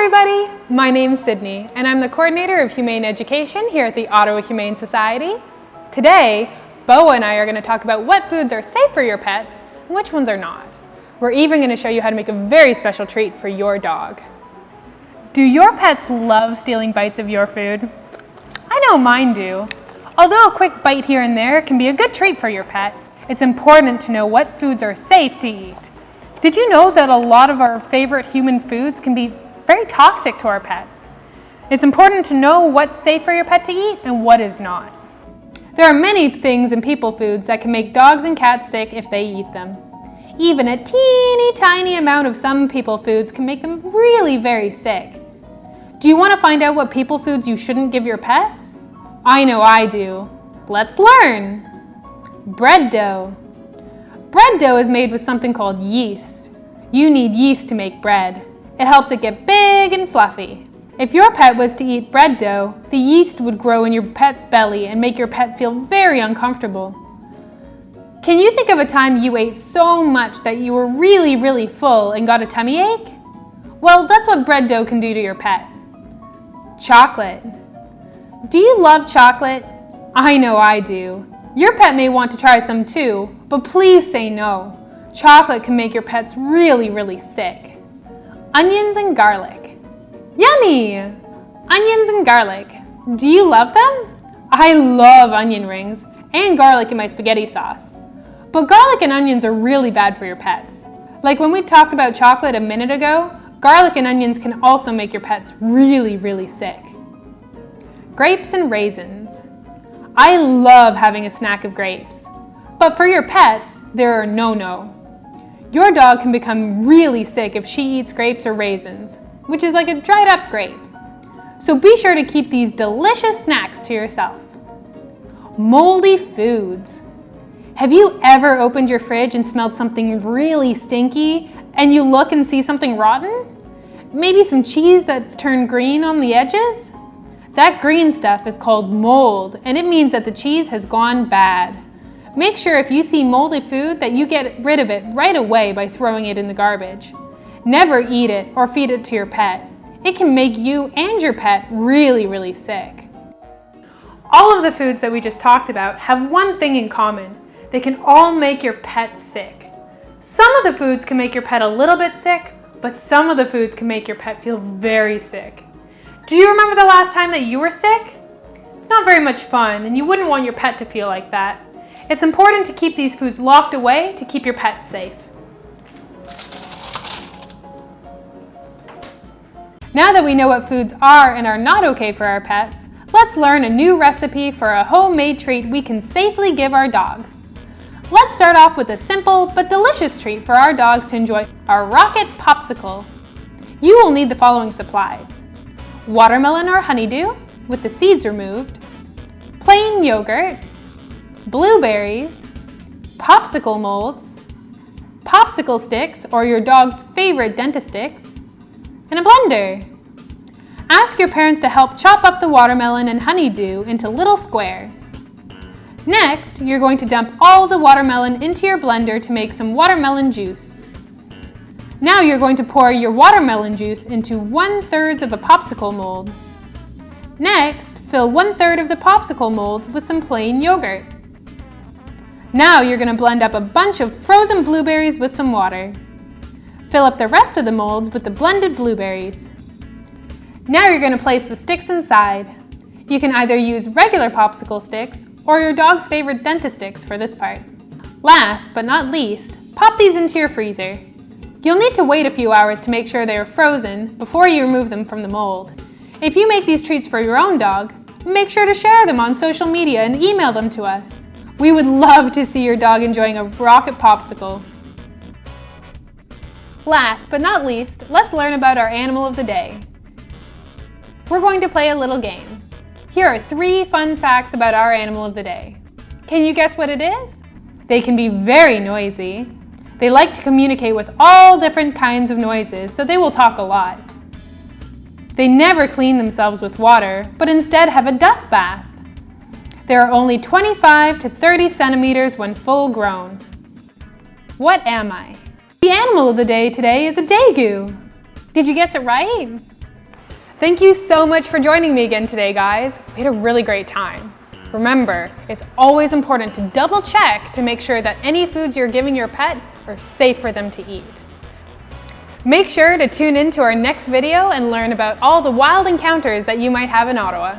everybody, my name's Sydney and I'm the coordinator of Humane Education here at the Ottawa Humane Society. Today, Beau and I are going to talk about what foods are safe for your pets and which ones are not. We're even going to show you how to make a very special treat for your dog. Do your pets love stealing bites of your food? I know mine do. Although a quick bite here and there can be a good treat for your pet, it's important to know what foods are safe to eat. Did you know that a lot of our favorite human foods can be very toxic to our pets? It's important to know what's safe for your pet to eat and what is not. There are many things in people foods that can make dogs and cats sick if they eat them. Even a teeny tiny amount of some people foods can make them really very sick. Do you want to find out what people foods you shouldn't give your pets? I know I do. Let's learn. Bread dough. Bread dough is made with something called yeast. You need yeast to make bread. It helps it get big and fluffy. If your pet was to eat bread dough, the yeast would grow in your pet's belly and make your pet feel very uncomfortable. Can you think of a time you ate so much that you were really full and got a tummy ache? Well, that's what bread dough can do to your pet. Chocolate. Do you love chocolate? I know I do. Your pet may want to try some too, but please say no. Chocolate can make your pets really sick. Onions and garlic. Yummy! Onions and garlic. Do you love them? I love onion rings and garlic in my spaghetti sauce. But garlic and onions are really bad for your pets. Like when we talked about chocolate a minute ago, garlic and onions can also make your pets really sick. Grapes and raisins. I love having a snack of grapes, but for your pets, they're a no-no. Your dog can become really sick if she eats grapes or raisins, which is like a dried up grape. So be sure to keep these delicious snacks to yourself. Moldy foods. Have you ever opened your fridge and smelled something really stinky and you look and see something rotten? Maybe some cheese that's turned green on the edges? That green stuff is called mold, and it means that the cheese has gone bad. Make sure if you see moldy food that you get rid of it right away by throwing it in the garbage. Never eat it or feed it to your pet. It can make you and your pet really sick. All of the foods that we just talked about have one thing in common. They can all make your pet sick. Some of the foods can make your pet a little bit sick, but some of the foods can make your pet feel very sick. Do you remember the last time that you were sick? It's not very much fun, and you wouldn't want your pet to feel like that. It's important to keep these foods locked away to keep your pet safe. Now that we know what foods are and are not okay for our pets, let's learn a new recipe for a homemade treat we can safely give our dogs. Let's start off with a simple but delicious treat for our dogs to enjoy, our rocket popsicle. You will need the following supplies: watermelon or honeydew with the seeds removed, plain yogurt, blueberries, popsicle molds, popsicle sticks or your dog's favorite dentist sticks, and a blender. Ask your parents to help chop up the watermelon and honeydew into little squares. Next, you're going to dump all the watermelon into your blender to make some watermelon juice. Now you're going to pour your watermelon juice into 1/3 of a popsicle mold. Next, fill 1/3 of the popsicle molds with some plain yogurt. Now you're going to blend up a bunch of frozen blueberries with some water. Fill up the rest of the molds with the blended blueberries. Now you're going to place the sticks inside. You can either use regular popsicle sticks or your dog's favorite dentist sticks for this part. Last but not least, pop these into your freezer. You'll need to wait a few hours to make sure they are frozen before you remove them from the mold. If you make these treats for your own dog, make sure to share them on social media and email them to us. We would love to see your dog enjoying a rocket popsicle. Last but not least, let's learn about our animal of the day. We're going to play a little game. Here are 3 fun facts about our animal of the day. Can you guess what it is? They can be very noisy. They like to communicate with all different kinds of noises, so they will talk a lot. They never clean themselves with water, but instead have a dust bath. They are only 25 to 30 centimeters when full grown. What am I? The animal of the day today is a daegu. Did you guess it right? Thank you so much for joining me again today, guys. We had a really great time. Remember, it's always important to double check to make sure that any foods you're giving your pet are safe for them to eat. Make sure to tune in to our next video and learn about all the wild encounters that you might have in Ottawa.